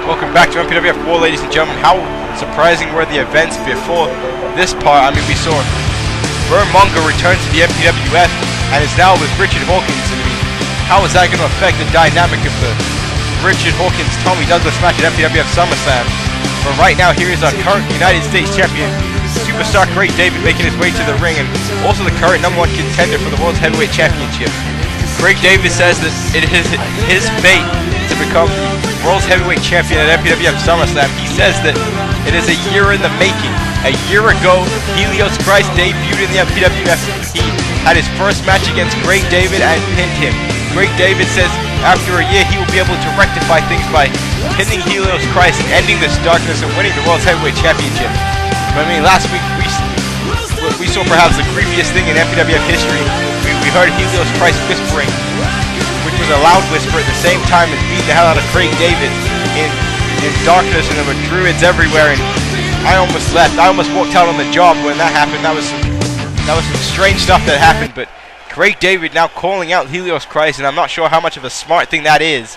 Welcome back to MPWF War, ladies and gentlemen. How surprising were the events before this part. I mean, we saw Mongo return to the MPWF and is now with Richard Hawkins. I mean, how is that going to affect the dynamic of the Richard Hawkins Tommy Douglas match at MPWF Summer Slam? But right now, here is our current United States champion, superstar Craig David, making his way to the ring, and also the current #1 contender for the World's Heavyweight Championship. Craig David says that it is his fate to become the World's Heavyweight Champion at MPWF Summer Slam. He says that it is a year in the making. A year ago, Helios Christ debuted in the MPWF. He had his first match against Craig David and pinned him. Craig David says after a year he will be able to rectify things by pinning Helios Christ, ending this darkness, and winning the World's Heavyweight Championship. But I mean, last week we saw perhaps the creepiest thing in MPWF history. We heard Helios Christ whispering, which was a loud whisper at the same time as beating the hell out of Craig David in darkness, and there were druids everywhere, and I almost left. I almost walked out on the job when that happened. That was some strange stuff that happened, but Craig David now calling out Helios Christ, and I'm not sure how much of a smart thing that is.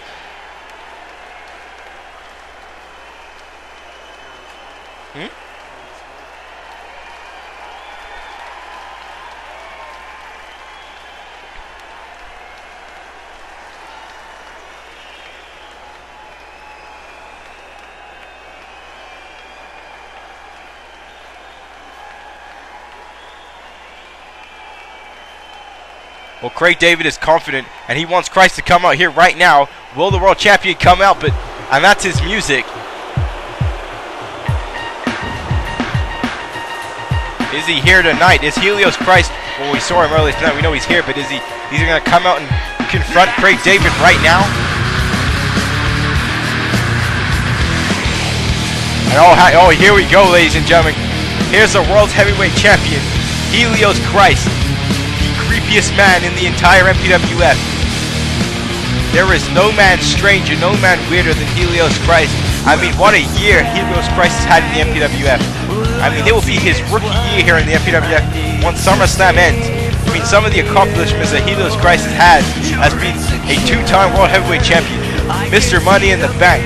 Well, Craig David is confident, and he wants Christ to come out here right now. Will the world champion come out? And that's his music. Is he here tonight? Is Helios Christ? Well, we saw him earlier tonight. We know he's here, but is he going to come out and confront Craig David right now? And oh, here we go, ladies and gentlemen. Here's the world's heavyweight champion, Helios Christ. Creepiest man in the entire MPWF. There is no man stranger, no man weirder than Helios Christ. I mean, what a year Helios Christ has had in the MPWF. I mean, it will be his rookie year here in the MPWF once SummerSlam ends. I mean, some of the accomplishments that Helios Christ has been a 2-time World Heavyweight Champion, Mr. Money in the Bank,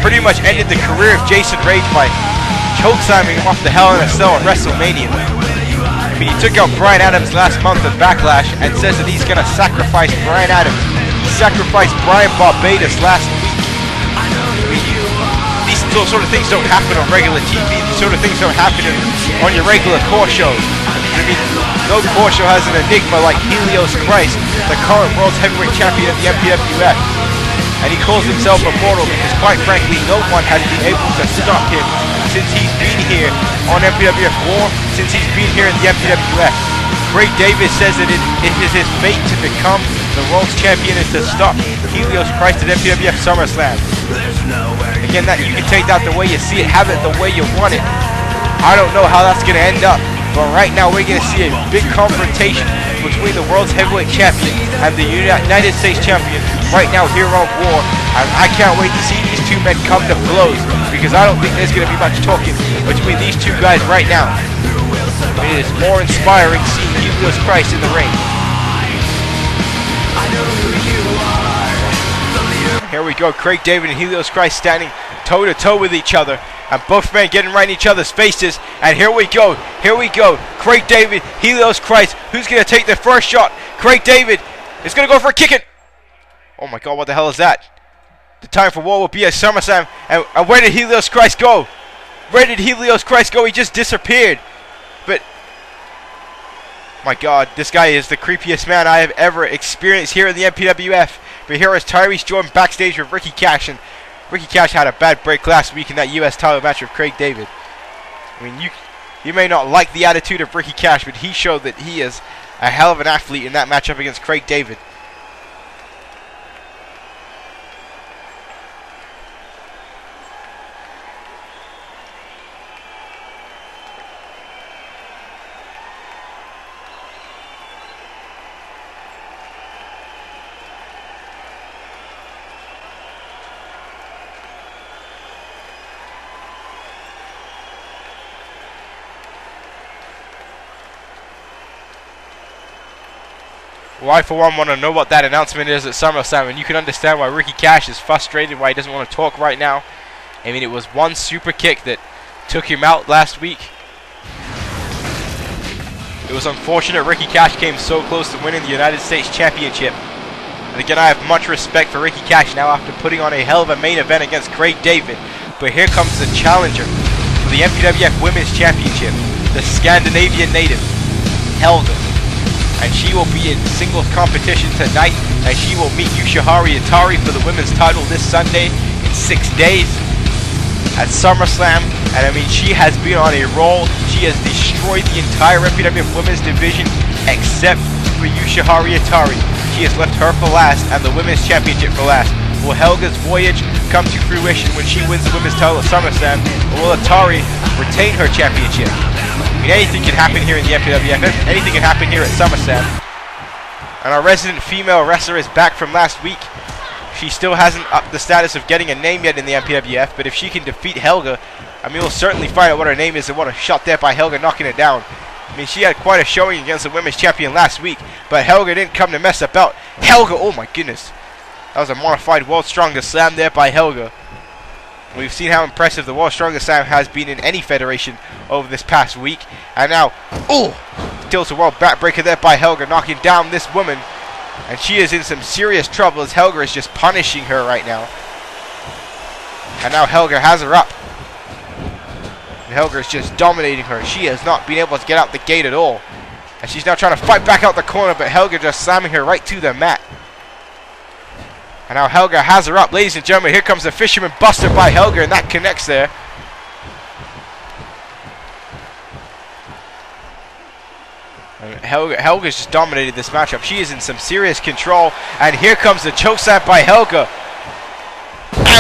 pretty much ended the career of Jason Rage by chokeslamming him off the Hell in a Cell on WrestleMania. I mean, he took out Brian Adams last month at Backlash and says that he's going to sacrifice Brian Adams. He sacrificed Brian Barbados last week. I mean, these sort of things don't happen on regular TV. These sort of things don't happen on your regular core shows. I mean, no core show has an enigma like Helios Christ, the current World's Heavyweight Champion of the MPWF. And he calls himself immortal because, quite frankly, no one has been able to stop him since he's been here on MPWF War, since he's been here in the MPWF. Craig David says that it is his fate to become the world's champion and to stop Helios Christ at MPWF Summer Slam. Again, that you can take that the way you see it, have it the way you want it. I don't know how that's going to end up, but right now we're going to see a big confrontation between the world's heavyweight champion and the United States champion right now here on War. And I can't wait to see these two men come to blows, because I don't think there's going to be much talking between these two guys right now. It is more inspiring seeing Helios Christ in the ring. Here we go, Craig David and Helios Christ standing toe-to-toe with each other, and both men getting right in each other's faces. And here we go, Craig David, Helios Christ. Who's going to take the first shot? Craig David is going to go for a kick it. Oh my God, what the hell is that? The time for war will be at SummerSlam. And where did Helios Christ go? Where did Helios Christ go? He just disappeared. But, my God, this guy is the creepiest man I have ever experienced here in the MPWF. But here is Tyrese Jordan backstage with Ricky Cash. And Ricky Cash had a bad break last week in that US title match with Craig David. I mean, you may not like the attitude of Ricky Cash, but he showed that he is a hell of an athlete in that matchup against Craig David. Well, I for one want to know what that announcement is at SummerSlam, and you can understand why Ricky Cash is frustrated, why he doesn't want to talk right now. I mean, it was one super kick that took him out last week. It was unfortunate Ricky Cash came so close to winning the United States Championship. And again, I have much respect for Ricky Cash now after putting on a hell of a main event against Craig David. But here comes the challenger for the MPWF Women's Championship, the Scandinavian native, Helga. And she will be in singles competition tonight, and she will meet Shahara for the women's title this Sunday in 6 days at SummerSlam. And I mean, she has been on a roll. She has destroyed the entire MPWF Women's division except for Shahara. She has left her for last and the Women's Championship for last. Will Helga's voyage come to fruition when she wins the women's title at SummerSlam, or will Atari retain her championship? I mean, anything can happen here in the MPWF. Anything can happen here at SummerSlam. And our resident female wrestler is back from last week. She still hasn't upped the status of getting a name yet in the MPWF, but if she can defeat Helga, I mean, we'll certainly find out what her name is and what a shot there by Helga knocking it down. I mean, she had quite a showing against the women's champion last week, but Helga didn't come to mess about. Helga, oh my goodness. That was a modified World's Strongest Slam there by Helga. We've seen how impressive the World's Strongest Slam has been in any federation over this past week. And now, oh, tilts a world backbreaker there by Helga, knocking down this woman. And she is in some serious trouble as Helga is just punishing her right now. And now Helga has her up. And Helga is just dominating her. She has not been able to get out the gate at all. And she's now trying to fight back out the corner, but Helga just slamming her right to the mat. And now Helga has her up. Ladies and gentlemen, here comes the Fisherman Buster by Helga, and that connects there. And Helga's just dominated this matchup. She is in some serious control. And here comes the chokeslam by Helga.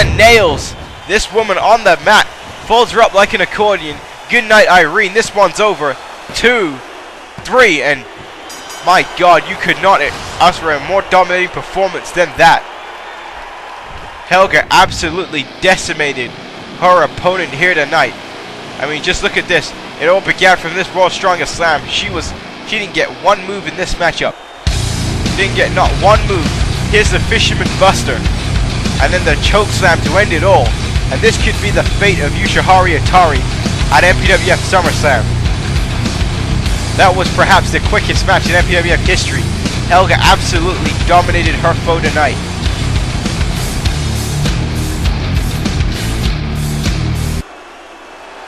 And nails this woman on the mat. Folds her up like an accordion. Good night, Irene. This one's over. 2, 3, and my God, you could not ask for a more dominating performance than that. Helga absolutely decimated her opponent here tonight. I mean, just look at this. It all began from this World's Strongest Slam. She didn't get one move in this matchup. Didn't get not one move. Here's the Fisherman Buster. And then the choke slam to end it all. And this could be the fate of Shahara at MPWF Summer Slam. That was perhaps the quickest match in MPWF history. Helga absolutely dominated her foe tonight.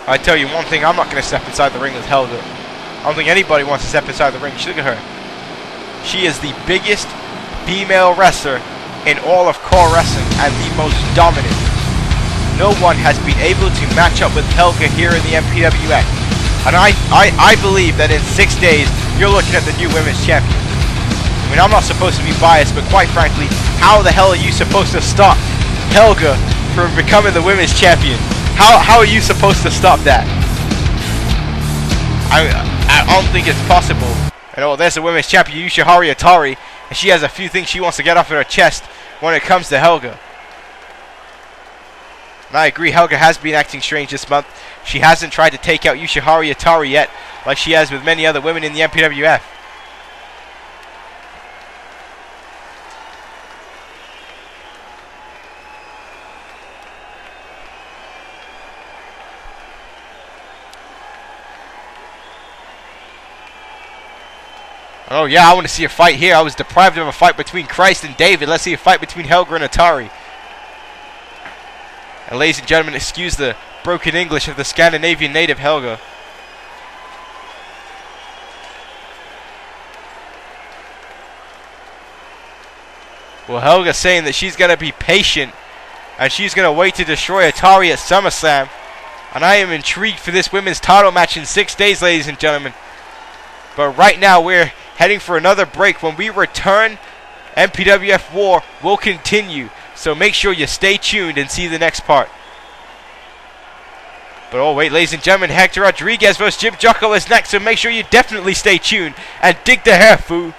I tell you one thing, I'm not going to step inside the ring with Helga. I don't think anybody wants to step inside the ring. Look at her. She is the biggest female wrestler in all of core wrestling and the most dominant. No one has been able to match up with Helga here in the MPWF. And I believe that in 6 days, you're looking at the new women's champion. I mean, I'm not supposed to be biased, but quite frankly, how the hell are you supposed to stop Helga from becoming the women's champion? How are you supposed to stop that? I don't think it's possible. And oh, there's the women's champion, Shahara, and she has a few things she wants to get off of her chest when it comes to Helga. And I agree, Helga has been acting strange this month. She hasn't tried to take out Shahara yet, like she has with many other women in the MPWF. Oh yeah, I want to see a fight here. I was deprived of a fight between Christ and David. Let's see a fight between Helga and Atari. And ladies and gentlemen, excuse the broken English of the Scandinavian native Helga. Well, Helga's saying that she's going to be patient and she's going to wait to destroy Atari at SummerSlam. And I am intrigued for this women's title match in 6 days, ladies and gentlemen. But right now, we're heading for another break. When we return, MPWF War will continue. So make sure you stay tuned and see the next part. But oh wait, ladies and gentlemen, Hector Rodriguez vs. Jim Jocko is next. So make sure you definitely stay tuned and dig the hair, foo.